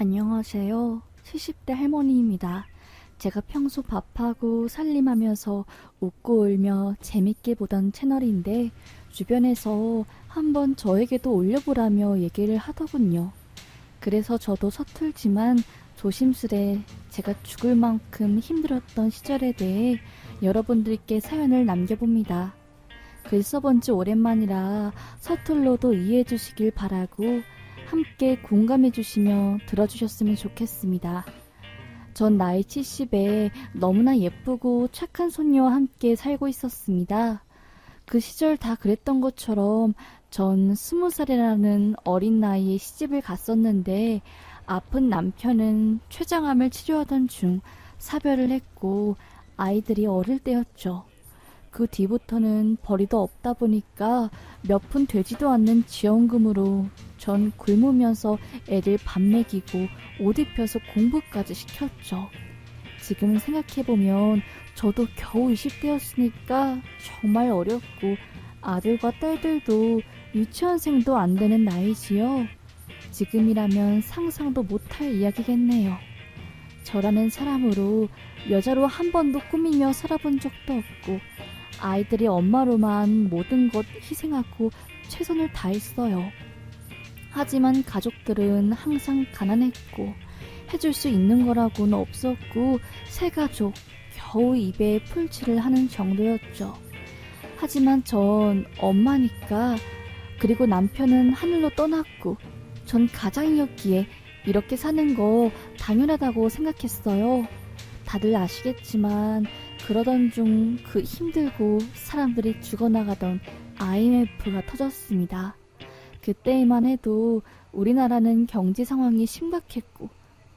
안녕하세요. 70대 할머니입니다. 제가 평소 밥하고 살림하면서 웃고 울며 재밌게 보던 채널인데 주변에서 한번 저에게도 올려보라며 얘기를 하더군요. 그래서 저도 서툴지만 조심스레 제가 죽을 만큼 힘들었던 시절에 대해 여러분들께 사연을 남겨봅니다. 글 써본 지 오랜만이라 서툴러도 이해해 주시길 바라고 함께 공감해 주시며 들어주셨으면 좋겠습니다. 전 나이 70에 너무나 예쁘고 착한 손녀와 함께 살고 있었습니다. 그 시절 다 그랬던 것처럼 전 20살이라는 어린 나이에 시집을 갔었는데 아픈 남편은 췌장암을 치료하던 중 사별을 했고 아이들이 어릴 때였죠. 그 뒤부터는 벌이도 없다 보니까 몇 푼 되지도 않는 지원금으로 전 굶으면서 애들 밥 먹이고 옷 입혀서 공부까지 시켰죠. 지금 생각해보면 저도 겨우 20대였으니까 정말 어렸고 아들과 딸들도 유치원생도 안 되는 나이지요. 지금이라면 상상도 못할 이야기겠네요. 저라는 사람으로 여자로 한 번도 꾸미며 살아본 적도 없고 아이들이 엄마로만 모든 것 희생하고 최선을 다했어요. 하지만 가족들은 항상 가난했고 해줄 수 있는 거라고는 없었고 새 가족 겨우 입에 풀칠을 하는 정도였죠. 하지만 전 엄마니까 그리고 남편은 하늘로 떠났고 전 가장이었기에 이렇게 사는 거 당연하다고 생각했어요. 다들 아시겠지만 그러던 중 그 힘들고 사람들이 죽어나가던 IMF가 터졌습니다. 그때만 해도 우리나라는 경제 상황이 심각했고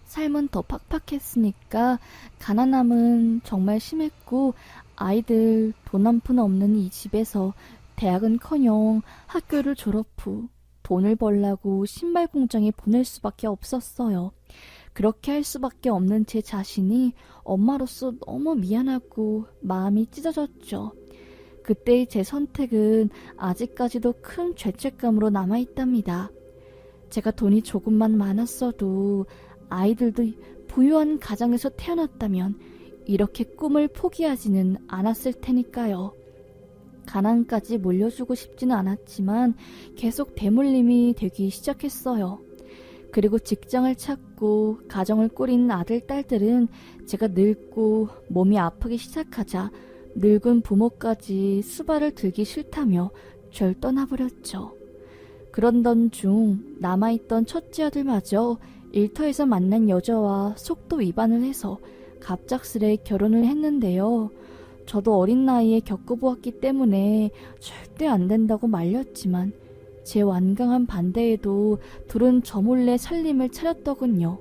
삶은 더 팍팍했으니까 가난함은 정말 심했고 아이들 돈 한 푼 없는 이 집에서 대학은커녕 학교를 졸업 후 돈을 벌라고 신발 공장에 보낼 수밖에 없었어요. 그렇게 할 수밖에 없는 제 자신이 엄마로서 너무 미안하고 마음이 찢어졌죠. 그때의 제 선택은 아직까지도 큰 죄책감으로 남아있답니다. 제가 돈이 조금만 많았어도 아이들도 부유한 가정에서 태어났다면 이렇게 꿈을 포기하지는 않았을 테니까요. 가난까지 물려주고 싶지는 않았지만 계속 대물림이 되기 시작했어요. 그리고 직장을 찾고 가정을 꾸린 아들, 딸들은 제가 늙고 몸이 아프기 시작하자 늙은 부모까지 수발을 들기 싫다며 절 떠나버렸죠. 그러던 중 남아있던 첫째 아들마저 일터에서 만난 여자와 속도 위반을 해서 갑작스레 결혼을 했는데요. 저도 어린 나이에 겪어보았기 때문에 절대 안 된다고 말렸지만 제 완강한 반대에도 둘은 저 몰래 살림을 차렸더군요.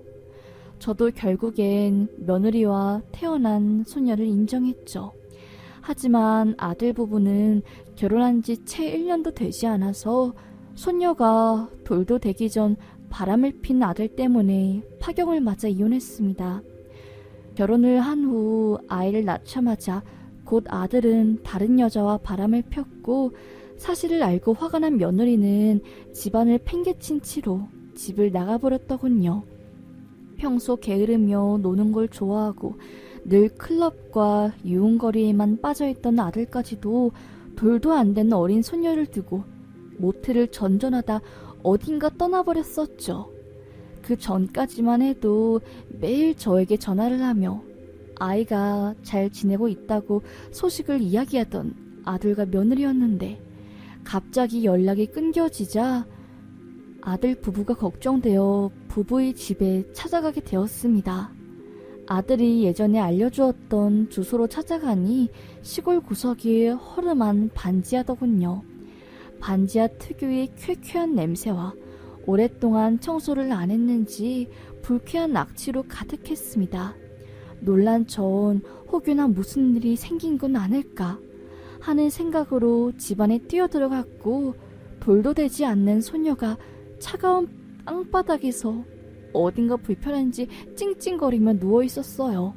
저도 결국엔 며느리와 태어난 소녀를 인정했죠. 하지만 아들 부부는 결혼한 지 채 1년도 되지 않아서 손녀가 돌도 되기 전 바람을 핀 아들 때문에 파경을 맞아 이혼했습니다. 결혼을 한 후 아이를 낳자마자 곧 아들은 다른 여자와 바람을 폈고 사실을 알고 화가 난 며느리는 집안을 팽개친 채로 집을 나가버렸더군요. 평소 게으르며 노는 걸 좋아하고 늘 클럽과 유흥거리에만 빠져있던 아들까지도 돌도 안 되는 어린 소녀를 두고 모텔을 전전하다 어딘가 떠나버렸었죠. 그 전까지만 해도 매일 저에게 전화를 하며 아이가 잘 지내고 있다고 소식을 이야기하던 아들과 며느리였는데 갑자기 연락이 끊겨지자 아들 부부가 걱정되어 부부의 집에 찾아가게 되었습니다. 아들이 예전에 알려주었던 주소로 찾아가니 시골 구석이 허름한 반지하더군요. 반지하 특유의 쾌쾌한 냄새와 오랫동안 청소를 안 했는지 불쾌한 악취로 가득했습니다. 놀란 전 혹여나 무슨 일이 생긴 건 아닐까 하는 생각으로 집안에 뛰어들어갔고 돌도 되지 않는 소녀가 차가운 땅바닥에서 어딘가 불편한지 찡찡거리며 누워있었어요.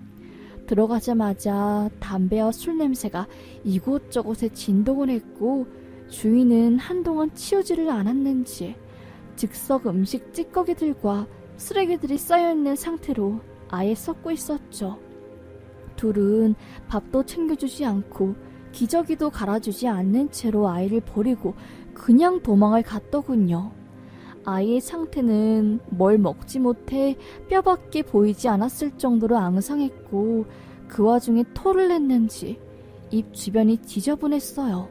들어가자마자 담배와 술 냄새가 이곳저곳에 진동을 했고 주인은 한동안 치우지를 않았는지 즉석 음식 찌꺼기들과 쓰레기들이 쌓여있는 상태로 아예 썩고 있었죠. 둘은 밥도 챙겨주지 않고 기저귀도 갈아주지 않는 채로 아이를 버리고 그냥 도망을 갔더군요. 아이의 상태는 뭘 먹지 못해 뼈밖에 보이지 않았을 정도로 앙상했고 그 와중에 토를 냈는지 입 주변이 지저분했어요.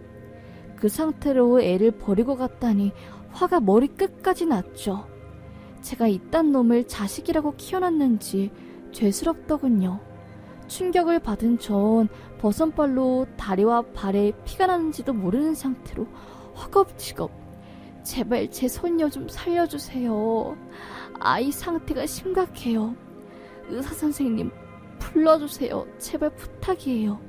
그 상태로 애를 버리고 갔다니 화가 머리 끝까지 났죠. 제가 이딴 놈을 자식이라고 키워놨는지 죄스럽더군요. 충격을 받은 전 버선발로 다리와 발에 피가 나는지도 모르는 상태로 허겁지겁 제발 제 손녀 좀 살려주세요. 아이 상태가 심각해요. 의사선생님 불러주세요. 제발 부탁이에요.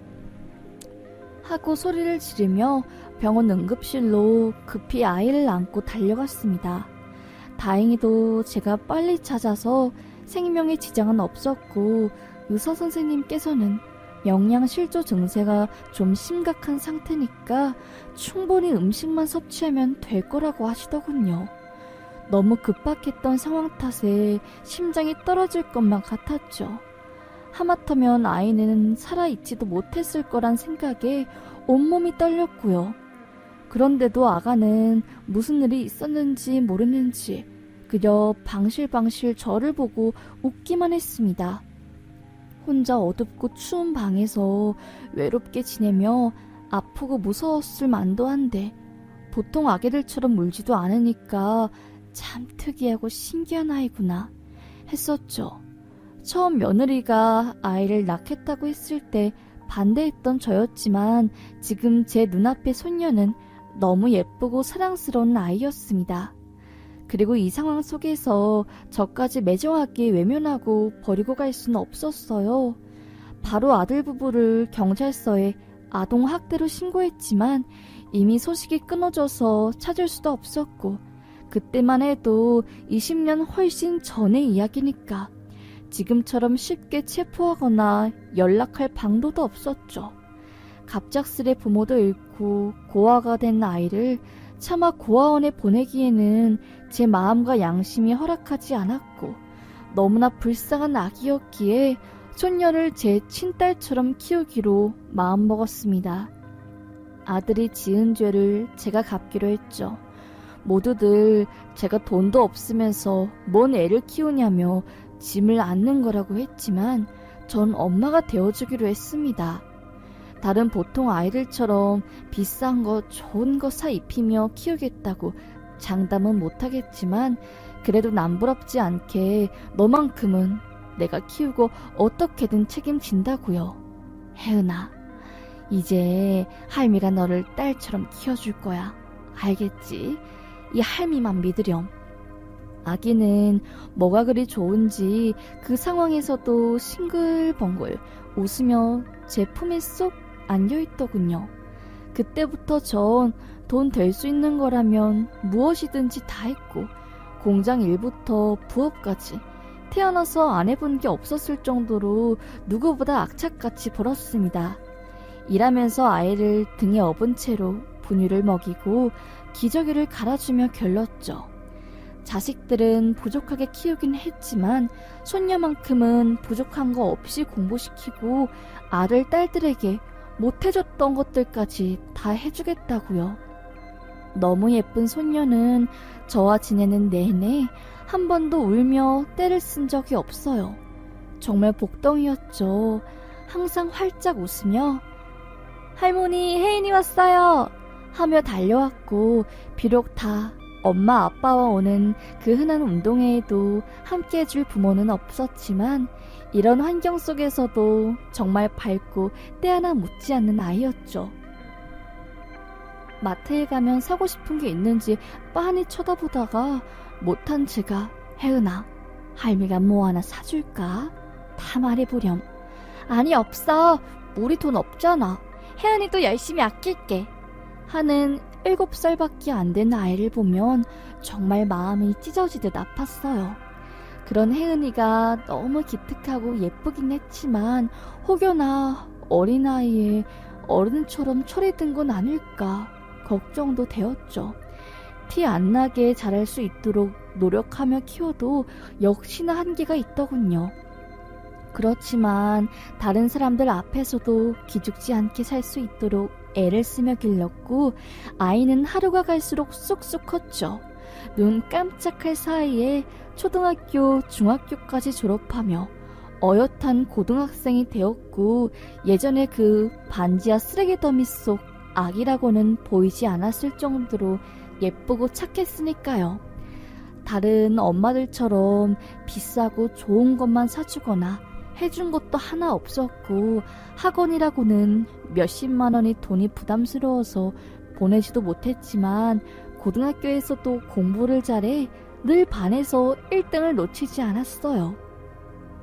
하고 소리를 지르며 병원 응급실로 급히 아이를 안고 달려갔습니다. 다행히도 제가 빨리 찾아서 생명에 지장은 없었고 의사선생님께서는 영양실조 증세가 좀 심각한 상태니까 충분히 음식만 섭취하면 될 거라고 하시더군요. 너무 급박했던 상황 탓에 심장이 떨어질 것만 같았죠. 하마터면 아이는 살아있지도 못했을 거란 생각에 온몸이 떨렸고요. 그런데도 아가는 무슨 일이 있었는지 모르는지 그저 방실방실 저를 보고 웃기만 했습니다. 혼자 어둡고 추운 방에서 외롭게 지내며 아프고 무서웠을 만도 한데 보통 아기들처럼 울지도 않으니까 참 특이하고 신기한 아이구나 했었죠. 처음 며느리가 아이를 낳겠다고 했을 때 반대했던 저였지만 지금 제 눈앞의 손녀는 너무 예쁘고 사랑스러운 아이였습니다. 그리고 이 상황 속에서 저까지 매정하게 외면하고 버리고 갈 수는 없었어요. 바로 아들 부부를 경찰서에 아동학대로 신고했지만 이미 소식이 끊어져서 찾을 수도 없었고 그때만 해도 20년 훨씬 전의 이야기니까 지금처럼 쉽게 체포하거나 연락할 방도도 없었죠. 갑작스레 부모도 잃고 고아가 된 아이를 차마 고아원에 보내기에는 제 마음과 양심이 허락하지 않았고 너무나 불쌍한 아기였기에 손녀를 제 친딸처럼 키우기로 마음먹었습니다. 아들이 지은 죄를 제가 갚기로 했죠. 모두들 제가 돈도 없으면서 뭔 애를 키우냐며 짐을 안는 거라고 했지만 전 엄마가 되어주기로 했습니다. 다른 보통 아이들처럼 비싼 거 좋은 거 사 입히며 키우겠다고 장담은 못하겠지만 그래도 남부럽지 않게 너만큼은 내가 키우고 어떻게든 책임진다고요. 혜은아, 이제 할미가 너를 딸처럼 키워줄 거야. 알겠지? 이 할미만 믿으렴. 아기는 뭐가 그리 좋은지 그 상황에서도 싱글벙글 웃으며 제 품에 쏙 안겨있더군요. 그때부터 전 돈 될 수 있는 거라면 무엇이든지 다 했고 공장 일부터 부업까지 태어나서 안 해본 게 없었을 정도로 누구보다 악착같이 벌었습니다. 일하면서 아이를 등에 업은 채로 분유를 먹이고 기저귀를 갈아주며 길렀죠. 자식들은 부족하게 키우긴 했지만 손녀만큼은 부족한 거 없이 공부시키고 아들, 딸들에게 못해줬던 것들까지 다 해주겠다고요. 너무 예쁜 손녀는 저와 지내는 내내 한 번도 울며 떼를 쓴 적이 없어요. 정말 복덩이였죠. 항상 활짝 웃으며 할머니, 혜인이 왔어요 하며 달려왔고 비록 다 엄마 아빠와 오는 그 흔한 운동회에도 함께 해줄 부모는 없었지만 이런 환경 속에서도 정말 밝고 때 하나 묻지 않는 아이였죠. 마트에 가면 사고 싶은 게 있는지 빤히 쳐다보다가 못한 제가 혜은아, 할미가 뭐 하나 사줄까? 다 말해보렴. 아니 없어. 우리 돈 없잖아. 혜은이도 열심히 아낄게. 하는 7살밖에 안 된 아이를 보면 정말 마음이 찢어지듯 아팠어요. 그런 혜은이가 너무 기특하고 예쁘긴 했지만 혹여나 어린아이에 어른처럼 철이 든 건 아닐까 걱정도 되었죠. 티 안 나게 자랄 수 있도록 노력하며 키워도 역시나 한계가 있더군요. 그렇지만 다른 사람들 앞에서도 기죽지 않게 살 수 있도록 애를 쓰며 길렀고 아이는 하루가 갈수록 쑥쑥 컸죠. 눈 깜짝할 사이에 초등학교, 중학교까지 졸업하며 어엿한 고등학생이 되었고 예전에 그 반지하 쓰레기 더미 속 아기라고는 보이지 않았을 정도로 예쁘고 착했으니까요. 다른 엄마들처럼 비싸고 좋은 것만 사주거나 해준 것도 하나 없었고 학원이라고는 몇십만 원이 돈이 부담스러워서 보내지도 못했지만 고등학교에서도 공부를 잘해 늘 반에서 1등을 놓치지 않았어요.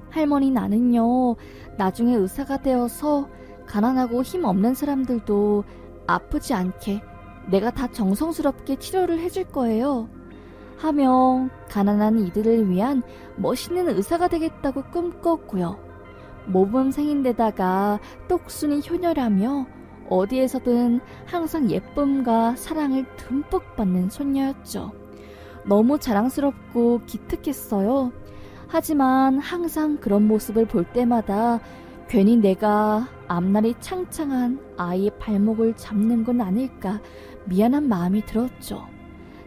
할머니 나는요, 나중에 의사가 되어서 가난하고 힘없는 사람들도 아프지 않게 내가 다 정성스럽게 치료를 해줄 거예요. 하며 가난한 이들을 위한 멋있는 의사가 되겠다고 꿈꿨고요. 모범생인데다가 똑순이 효녀라며 어디에서든 항상 예쁨과 사랑을 듬뿍 받는 손녀였죠. 너무 자랑스럽고 기특했어요. 하지만 항상 그런 모습을 볼 때마다 괜히 내가 앞날이 창창한 아이의 발목을 잡는 건 아닐까 미안한 마음이 들었죠.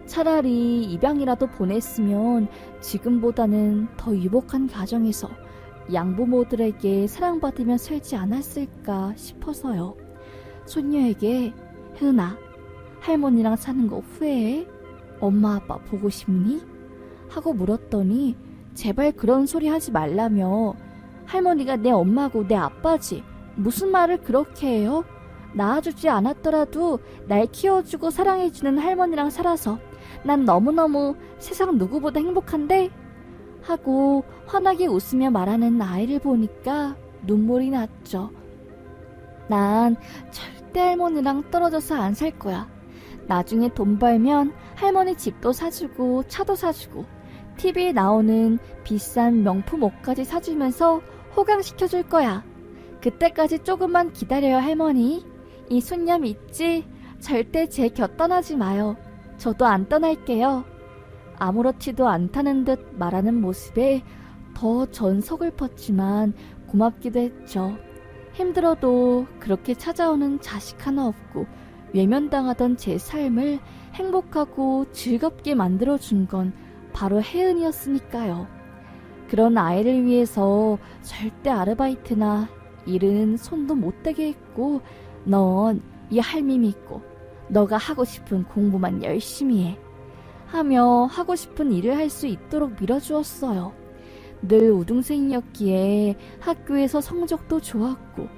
차라리 입양이라도 보냈으면 지금보다는 더 유복한 가정에서 양부모들에게 사랑받으며 살지 않았을까 싶어서요. 손녀에게 혜은아, 할머니랑 사는 거 후회해? 엄마 아빠 보고 싶니? 하고 물었더니 제발 그런 소리 하지 말라며 할머니가 내 엄마고 내 아빠지 무슨 말을 그렇게 해요? 낳아주지 않았더라도 날 키워주고 사랑해주는 할머니랑 살아서 난 너무너무 세상 누구보다 행복한데? 하고 환하게 웃으며 말하는 아이를 보니까 눈물이 났죠. 난 절대 할머니랑 떨어져서 안 살 거야. 나중에 돈 벌면 할머니 집도 사주고 차도 사주고 TV에 나오는 비싼 명품 옷까지 사주면서 호강시켜줄 거야. 그때까지 조금만 기다려요 할머니. 이 손녀 믿지? 절대 제 곁 떠나지 마요. 저도 안 떠날게요. 아무렇지도 않다는 듯 말하는 모습에 더 전 서글펐지만 고맙기도 했죠. 힘들어도 그렇게 찾아오는 자식 하나 없고 외면당하던 제 삶을 행복하고 즐겁게 만들어준 건 바로 혜은이었으니까요. 그런 아이를 위해서 절대 아르바이트나 일은 손도 못 대게 했고 넌 이 할미 믿고 너가 하고 싶은 공부만 열심히 해 하며 하고 싶은 일을 할 수 있도록 밀어주었어요. 늘 우등생이었기에 학교에서 성적도 좋았고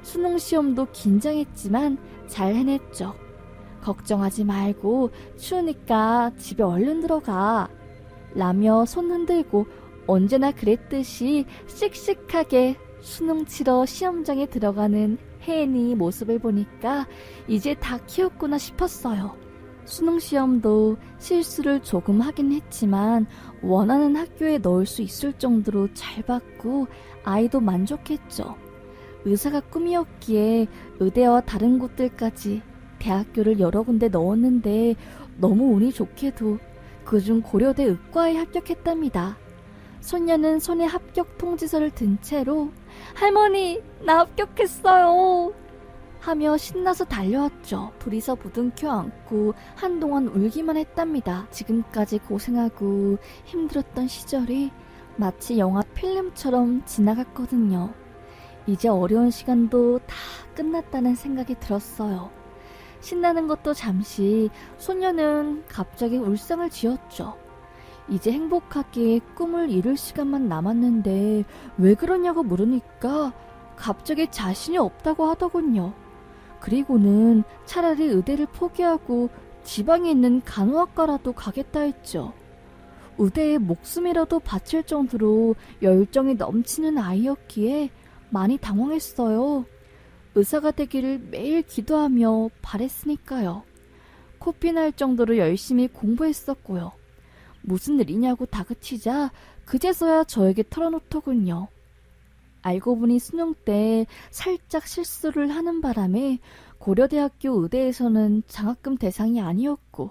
수능시험도 긴장했지만 잘 해냈죠. 걱정하지 말고 추우니까 집에 얼른 들어가 라며 손 흔들고 언제나 그랬듯이 씩씩하게 수능 치러 시험장에 들어가는 혜은이 모습을 보니까 이제 다 키웠구나 싶었어요. 수능시험도 실수를 조금 하긴 했지만 원하는 학교에 넣을 수 있을 정도로 잘 봤고 아이도 만족했죠. 의사가 꿈이었기에 의대와 다른 곳들까지 대학교를 여러 군데 넣었는데 너무 운이 좋게도 그중 고려대 의과에 합격했답니다. 손녀는 손에 합격 통지서를 든 채로 할머니 나 합격했어요 하며 신나서 달려왔죠. 둘이서 부둥켜 안고 한동안 울기만 했답니다. 지금까지 고생하고 힘들었던 시절이 마치 영화 필름처럼 지나갔거든요. 이제 어려운 시간도 다 끝났다는 생각이 들었어요. 신나는 것도 잠시 소녀는 갑자기 울상을 지었죠. 이제 행복하게 꿈을 이룰 시간만 남았는데 왜 그러냐고 물으니까 갑자기 자신이 없다고 하더군요. 그리고는 차라리 의대를 포기하고 지방에 있는 간호학과라도 가겠다 했죠. 의대에 목숨이라도 바칠 정도로 열정이 넘치는 아이였기에 많이 당황했어요. 의사가 되기를 매일 기도하며 바랬으니까요. 코피 날 정도로 열심히 공부했었고요. 무슨 일이냐고 다그치자 그제서야 저에게 털어놓더군요. 알고 보니 수능 때 살짝 실수를 하는 바람에 고려대학교 의대에서는 장학금 대상이 아니었고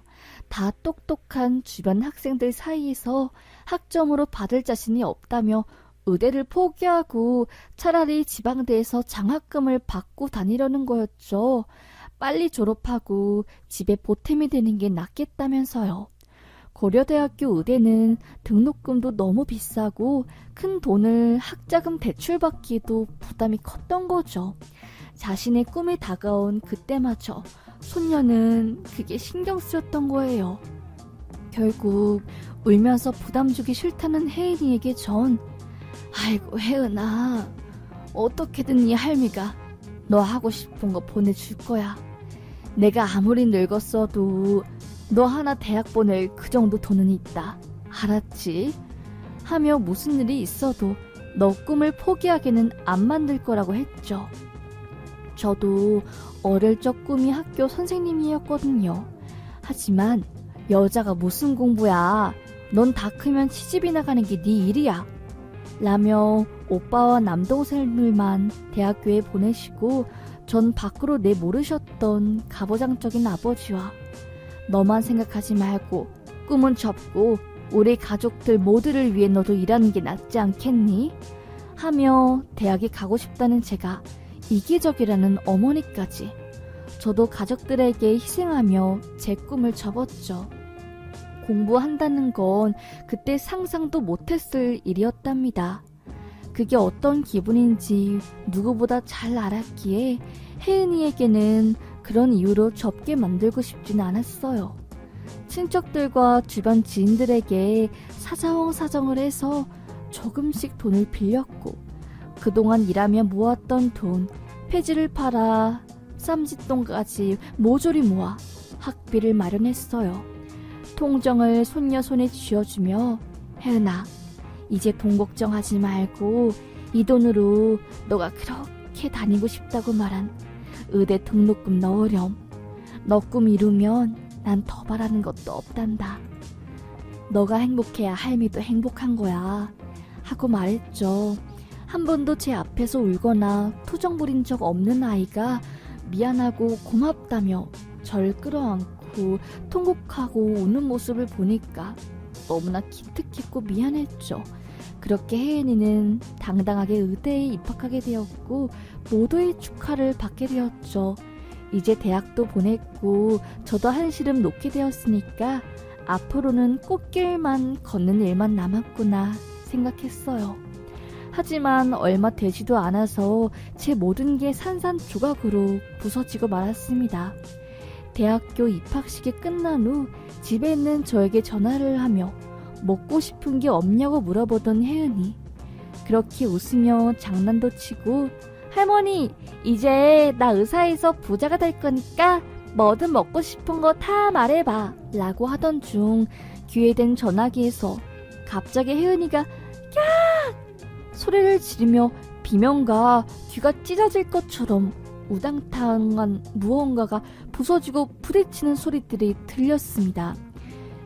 다 똑똑한 주변 학생들 사이에서 학점으로 받을 자신이 없다며 의대를 포기하고 차라리 지방대에서 장학금을 받고 다니려는 거였죠. 빨리 졸업하고 집에 보탬이 되는 게 낫겠다면서요. 고려대학교 의대는 등록금도 너무 비싸고 큰 돈을 학자금 대출받기도 부담이 컸던 거죠. 자신의 꿈이 다가온 그때마저 손녀는 그게 신경 쓰였던 거예요. 결국 울면서 부담 주기 싫다는 혜은이에게 전 아이고 혜은아, 어떻게든 이 할미가 너 하고 싶은 거 보내줄 거야. 내가 아무리 늙었어도 너 하나 대학 보낼 그 정도 돈은 있다. 알았지? 하며 무슨 일이 있어도 너 꿈을 포기하게는 안 만들 거라고 했죠. 저도 어릴 적 꿈이 학교 선생님이었거든요. 하지만 여자가 무슨 공부야. 넌 다 크면 시집이나 가는 게 네 일이야. 라며 오빠와 남동생들만 대학교에 보내시고 전 밖으로 내모르셨던 가부장적인 아버지와 너만 생각하지 말고 꿈은 접고 우리 가족들 모두를 위해 너도 일하는 게 낫지 않겠니? 하며 대학에 가고 싶다는 제가 이기적이라는 어머니까지 저도 가족들에게 희생하며 제 꿈을 접었죠. 공부한다는 건 그때 상상도 못했을 일이었답니다. 그게 어떤 기분인지 누구보다 잘 알았기에 혜은이에게는 그런 이유로 접게 만들고 싶진 않았어요. 친척들과 주변 지인들에게 사자왕사정을 해서 조금씩 돈을 빌렸고 그동안 일하며 모았던 돈, 폐지를 팔아 쌈짓돈까지 모조리 모아 학비를 마련했어요. 통정을 손녀 손에 쥐어주며 혜은아, 이제 돈 걱정하지 말고 이 돈으로 너가 그렇게 다니고 싶다고 말한 의대 등록금 넣으렴. 너 꿈 이루면 난 더 바라는 것도 없단다. 너가 행복해야 할미도 행복한 거야. 하고 말했죠. 한 번도 제 앞에서 울거나 투정 부린 적 없는 아이가 미안하고 고맙다며 절 끌어안고 통곡하고 우는 모습을 보니까 너무나 기특했고 미안했죠. 그렇게 혜은이는 당당하게 의대에 입학하게 되었고 모두의 축하를 받게 되었죠. 이제 대학도 보냈고 저도 한시름 놓게 되었으니까 앞으로는 꽃길만 걷는 일만 남았구나 생각했어요. 하지만 얼마 되지도 않아서 제 모든 게 산산조각으로 부서지고 말았습니다. 대학교 입학식이 끝난 후 집에 있는 저에게 전화를 하며 먹고 싶은 게 없냐고 물어보던 혜은이 그렇게 웃으며 장난도 치고 할머니, 이제 나 의사에서 부자가 될 거니까 뭐든 먹고 싶은 거 다 말해봐 라고 하던 중 귀에 댄 전화기에서 갑자기 혜은이가 야! 소리를 지르며 비명과 귀가 찢어질 것처럼 우당탕한 무언가가 부서지고 부딪히는 소리들이 들렸습니다.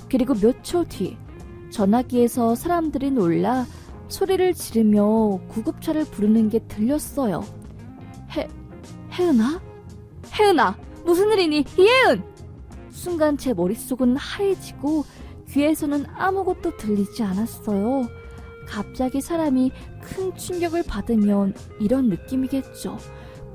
그리고 몇 초 뒤 전화기에서 사람들이 놀라 소리를 지르며 구급차를 부르는 게 들렸어요. 혜은아? 혜은아! 무슨 일이니? 이혜은! 순간 제 머릿속은 하얘지고 귀에서는 아무것도 들리지 않았어요. 갑자기 사람이 큰 충격을 받으면 이런 느낌이겠죠.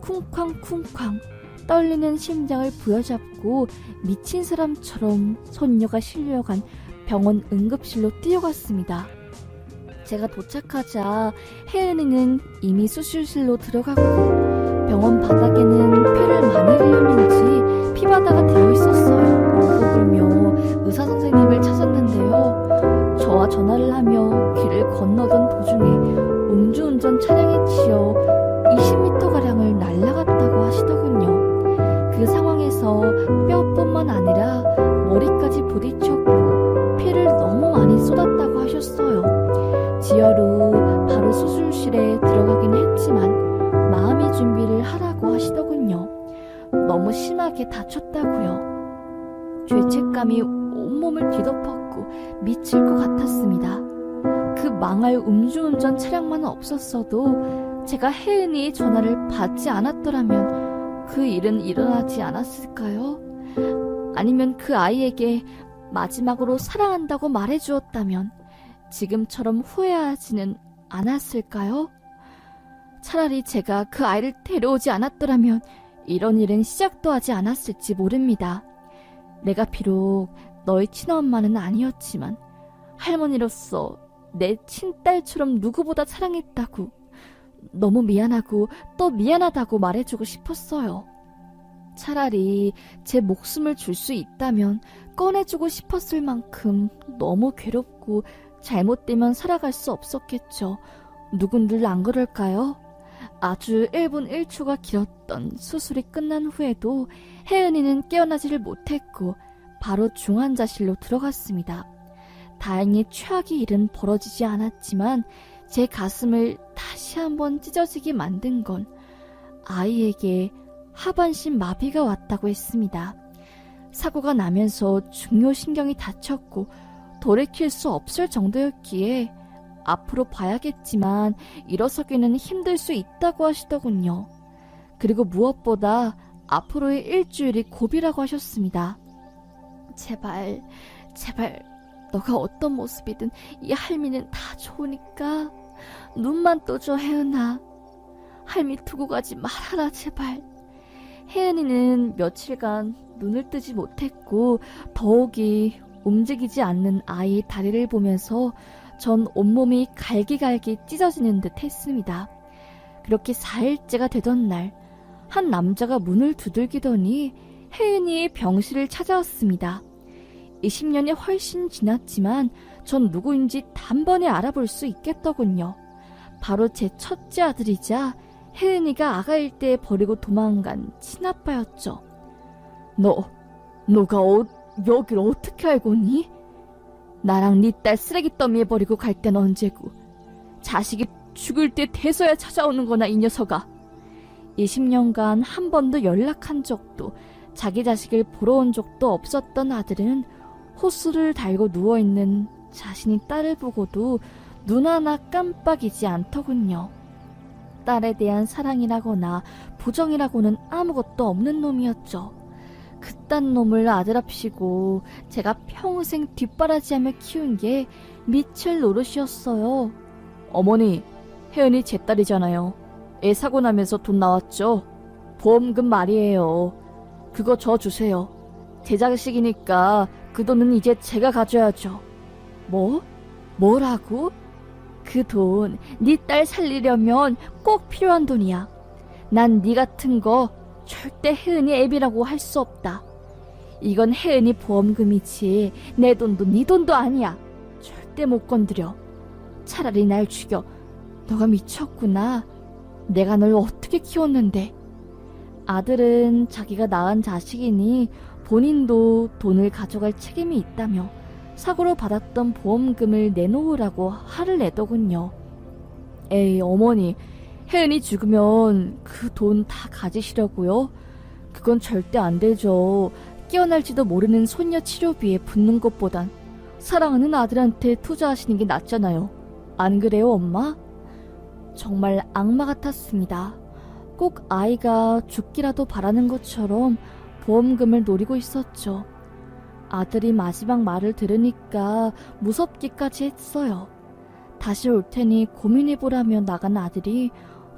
쿵쾅쿵쾅 떨리는 심장을 부여잡고 미친 사람처럼 손녀가 실려간 병원 응급실로 뛰어갔습니다. 제가 도착하자 혜은이는 이미 수술실로 들어갔고 병원 바닥에는 피를 많이 흘렸는지 피바다가 되어 있었어요. 울고 불며 의사 선생님을 찾았는데요. 저와 전화를 하며 길을 건너던 도중에 음주운전 차량에 치여 20m가량을 날아갔다고 하시더군요. 그 상황에서 뼈뿐만 아니라 머리까지 부딪혔고 피를 너무 많이 쏟았다고 하셨어요. 지혈 후 바로 수술실에 들어가긴 했지만 마음의 준비를 하라고 하시더군요. 너무 심하게 다쳤다고요. 죄책감이 온몸을 뒤덮었고 미칠 것 같았습니다. 그 망할 음주운전 차량만 없었어도 제가 혜은이의 전화를 받지 않았더라면 그 일은 일어나지 않았을까요? 아니면 그 아이에게 마지막으로 사랑한다고 말해주었다면 지금처럼 후회하지는 않았을까요? 차라리 제가 그 아이를 데려오지 않았더라면 이런 일은 시작도 하지 않았을지 모릅니다. 내가 비록 너의 친엄마는 아니었지만 할머니로서 내 친딸처럼 누구보다 사랑했다고, 너무 미안하고 또 미안하다고 말해주고 싶었어요. 차라리 제 목숨을 줄 수 있다면 꺼내주고 싶었을 만큼 너무 괴롭고 잘못되면 살아갈 수 없었겠죠. 누군들 안 그럴까요? 아주 1분 1초가 길었던 수술이 끝난 후에도 혜은이는 깨어나지를 못했고 바로 중환자실로 들어갔습니다. 다행히 최악의 일은 벌어지지 않았지만 제 가슴을 다시 한번 찢어지게 만든 건 아이에게 하반신 마비가 왔다고 했습니다. 사고가 나면서 중요신경이 다쳤고 돌이킬 수 없을 정도였기에 앞으로 봐야겠지만 일어서기는 힘들 수 있다고 하시더군요. 그리고 무엇보다 앞으로의 일주일이 고비라고 하셨습니다. 제발 너가 어떤 모습이든 이 할미는 다 좋으니까 눈만 떠줘, 혜은아. 할미 두고 가지 말아라, 제발. 혜은이는 며칠간 눈을 뜨지 못했고 더욱이 움직이지 않는 아이의 다리를 보면서 전 온몸이 갈기갈기 찢어지는 듯 했습니다. 그렇게 4일째가 되던 날, 한 남자가 문을 두들기더니 혜은이의 병실을 찾아왔습니다. 20년이 훨씬 지났지만 전 누구인지 단번에 알아볼 수 있겠더군요. 바로 제 첫째 아들이자 혜은이가 아가일 때 버리고 도망간 친아빠였죠. 너가 여길 어떻게 알고 오니? 나랑 네 딸 쓰레기 더미에 버리고 갈 땐 언제고, 자식이 죽을 때 돼서야 찾아오는 거나 이 녀석아. 20년간 한 번도 연락한 적도 자기 자식을 보러 온 적도 없었던 아들은 호수를 달고 누워있는 자신이 딸을 보고도 눈 하나 깜빡이지 않더군요. 딸에 대한 사랑이라거나 부정이라고는 아무것도 없는 놈이었죠. 그딴 놈을 아들합시고 제가 평생 뒷바라지하며 키운 게 미칠 노릇이었어요. 어머니, 혜은이 제 딸이잖아요. 애 사고 나면서 돈 나왔죠? 보험금 말이에요. 그거 저 주세요. 제 자식이니까 그 돈은 이제 제가 가져야죠. 뭐라고? 그 돈 네 딸 살리려면 꼭 필요한 돈이야. 난 네 같은 거 절대 혜은이 애비라고 할 수 없다. 이건 혜은이 보험금이지 내 돈도 네 돈도 아니야. 절대 못 건드려. 차라리 날 죽여. 너가 미쳤구나. 내가 널 어떻게 키웠는데. 아들은 자기가 낳은 자식이니 본인도 돈을 가져갈 책임이 있다며 사고로 받았던 보험금을 내놓으라고 화를 내더군요. 에이, 어머니, 혜은이 죽으면 그 돈 다 가지시려고요? 그건 절대 안 되죠. 깨어날지도 모르는 손녀 치료비에 붓는 것보단 사랑하는 아들한테 투자하시는 게 낫잖아요. 안 그래요, 엄마? 정말 악마 같았습니다. 꼭 아이가 죽기라도 바라는 것처럼 보험금을 노리고 있었죠. 아들이 마지막 말을 들으니까 무섭기까지 했어요. 다시 올 테니 고민해보라며 나간 아들이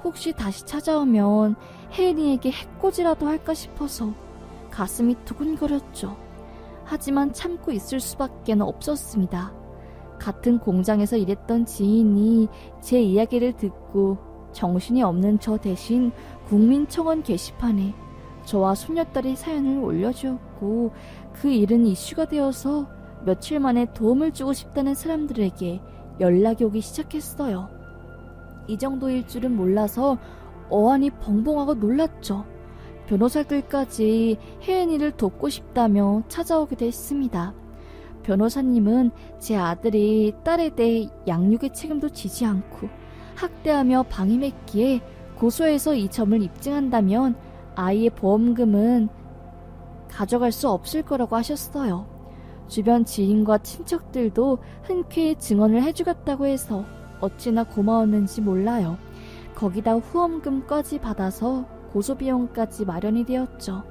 혹시 다시 찾아오면 혜은이에게 해코지라도 할까 싶어서 가슴이 두근거렸죠. 하지만 참고 있을 수밖에 없었습니다. 같은 공장에서 일했던 지인이 제 이야기를 듣고 정신이 없는 저 대신 국민청원 게시판에 저와 손녀딸이 사연을 올려주었고 그 일은 이슈가 되어서 며칠 만에 도움을 주고 싶다는 사람들에게 연락이 오기 시작했어요. 이 정도일 줄은 몰라서 어안이 벙벙하고 놀랐죠. 변호사들까지 혜은이를 돕고 싶다며 찾아오기도 했습니다. 변호사님은 제 아들이 딸에 대해 양육의 책임도 지지 않고 학대하며 방임했기에 고소해서 이 점을 입증한다면 아이의 보험금은 가져갈 수 없을 거라고 하셨어요. 주변 지인과 친척들도 흔쾌히 증언을 해주겠다고 해서 어찌나 고마웠는지 몰라요. 거기다 후원금까지 받아서 고소비용까지 마련이 되었죠.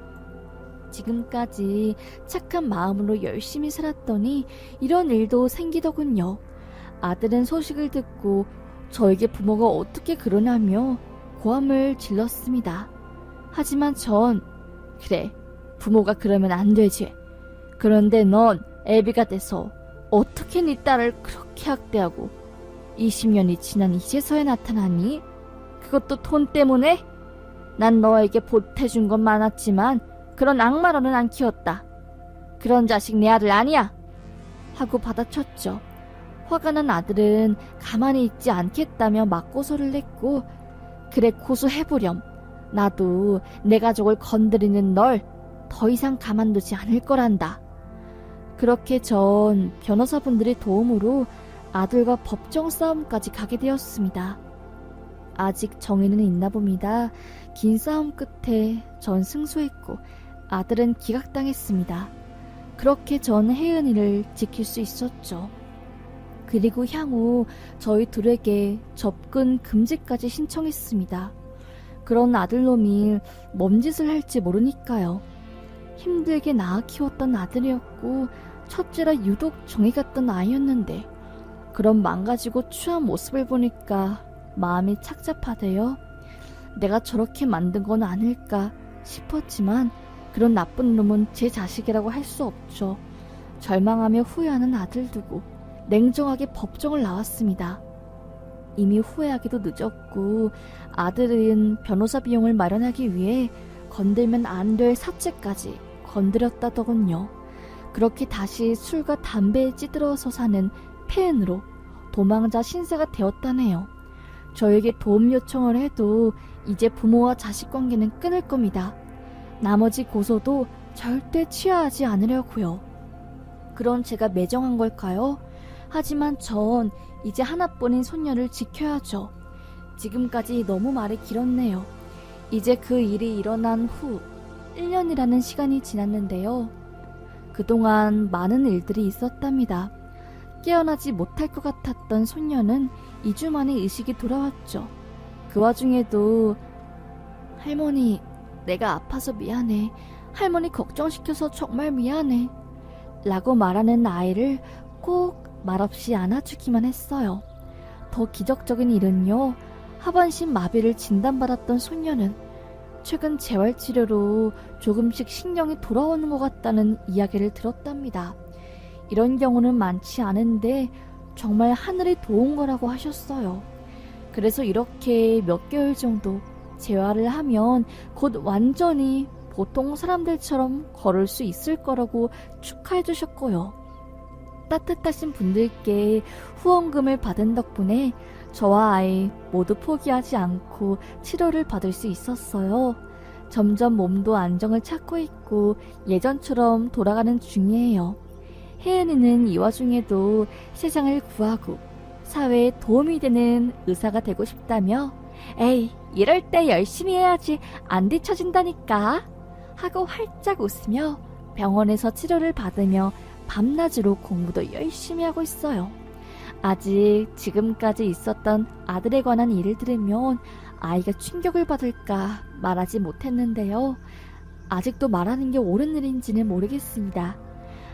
지금까지 착한 마음으로 열심히 살았더니 이런 일도 생기더군요. 아들은 소식을 듣고 저에게 부모가 어떻게 그러냐며 고함을 질렀습니다. 하지만 전 그래, 부모가 그러면 안 되지. 그런데 넌 애비가 돼서 어떻게 네 딸을 그렇게 학대하고 20년이 지난 이제서야 나타나니? 그것도 돈 때문에? 난 너에게 보태준 건 많았지만 그런 악마로는 안 키웠다. 그런 자식 내 아들 아니야. 하고 받아쳤죠. 화가 난 아들은 가만히 있지 않겠다며 맞고소를 냈고, 그래 고소해보렴. 나도 내 가족을 건드리는 널 더 이상 가만두지 않을 거란다. 그렇게 전 변호사분들의 도움으로 아들과 법정 싸움까지 가게 되었습니다. 아직 정의는 있나 봅니다. 긴 싸움 끝에 전 승소했고 아들은 기각당했습니다. 그렇게 전 혜은이를 지킬 수 있었죠. 그리고 향후 저희 둘에게 접근 금지까지 신청했습니다. 그런 아들놈이 뭔 짓을 할지 모르니까요. 힘들게 낳아 키웠던 아들이었고 첫째라 유독 정이 갔던 아이였는데 그런 망가지고 추한 모습을 보니까 마음이 착잡하대요. 내가 저렇게 만든 건 아닐까 싶었지만 그런 나쁜 놈은 제 자식이라고 할 수 없죠. 절망하며 후회하는 아들 두고 냉정하게 법정을 나왔습니다. 이미 후회하기도 늦었고 아들은 변호사 비용을 마련하기 위해 건들면 안 될 사채까지 건드렸다더군요. 그렇게 다시 술과 담배에 찌들어서 사는 폐은으로 도망자 신세가 되었다네요. 저에게 도움 요청을 해도 이제 부모와 자식 관계는 끊을 겁니다. 나머지 고소도 절대 취하하지 않으려고요. 그런 제가 매정한 걸까요? 하지만 전 이제 하나뿐인 손녀를 지켜야죠. 지금까지 너무 말이 길었네요. 이제 그 일이 일어난 후 1년이라는 시간이 지났는데요. 그동안 많은 일들이 있었답니다. 깨어나지 못할 것 같았던 손녀는 2주 만에 의식이 돌아왔죠. 그 와중에도 할머니, 내가 아파서 미안해. 할머니 걱정시켜서 정말 미안해. 라고 말하는 아이를 꼭 말없이 안아주기만 했어요. 더 기적적인 일은요. 하반신 마비를 진단받았던 손녀는 최근 재활치료로 조금씩 신경이 돌아오는 것 같다는 이야기를 들었답니다. 이런 경우는 많지 않은데 정말 하늘이 도운 거라고 하셨어요. 그래서 이렇게 몇 개월 정도 재활을 하면 곧 완전히 보통 사람들처럼 걸을 수 있을 거라고 축하해 주셨고요. 따뜻하신 분들께 후원금을 받은 덕분에 저와 아이 모두 포기하지 않고 치료를 받을 수 있었어요. 점점 몸도 안정을 찾고 있고 예전처럼 돌아가는 중이에요. 혜은이는 이 와중에도 세상을 구하고 사회에 도움이 되는 의사가 되고 싶다며 에이, 이럴 때 열심히 해야지 안 뒤처진다니까 하고 활짝 웃으며 병원에서 치료를 받으며 밤낮으로 공부도 열심히 하고 있어요. 아직 지금까지 있었던 아들에 관한 일을 들으면 아이가 충격을 받을까 말하지 못했는데요. 아직도 말하는 게 옳은 일인지는 모르겠습니다.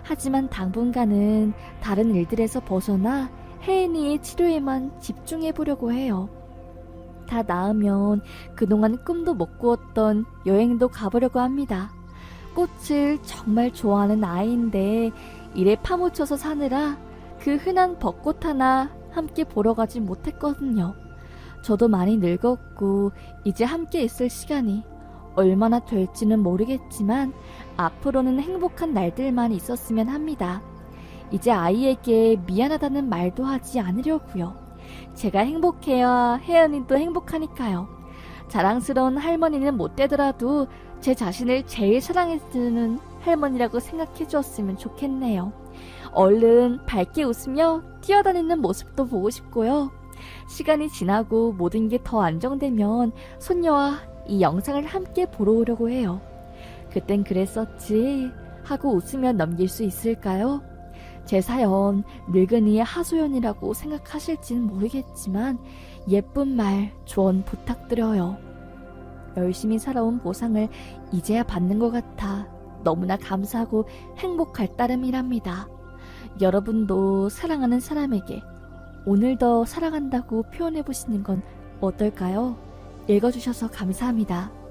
하지만 당분간은 다른 일들에서 벗어나 혜은이의 치료에만 집중해보려고 해요. 다 나으면 그동안 꿈도 못 꾸었던 여행도 가보려고 합니다. 꽃을 정말 좋아하는 아이인데 일에 파묻혀서 사느라 그 흔한 벚꽃 하나 함께 보러 가지 못했거든요. 저도 많이 늙었고 이제 함께 있을 시간이 얼마나 될지는 모르겠지만 앞으로는 행복한 날들만 있었으면 합니다. 이제 아이에게 미안하다는 말도 하지 않으려고요. 제가 행복해야 혜연이도 행복하니까요. 자랑스러운 할머니는 못 되더라도 제 자신을 제일 사랑해주는 할머니라고 생각해 주었으면 좋겠네요. 얼른 밝게 웃으며 뛰어다니는 모습도 보고 싶고요. 시간이 지나고 모든 게 더 안정되면 손녀와 이 영상을 함께 보러 오려고 해요. 그땐 그랬었지 하고 웃으며 넘길 수 있을까요? 제 사연 늙은이의 하소연이라고 생각하실지는 모르겠지만 예쁜 말 조언 부탁드려요. 열심히 살아온 보상을 이제야 받는 것 같아 너무나 감사하고 행복할 따름이랍니다. 여러분도 사랑하는 사람에게 오늘 더 사랑한다고 표현해 보시는 건 어떨까요? 읽어주셔서 감사합니다.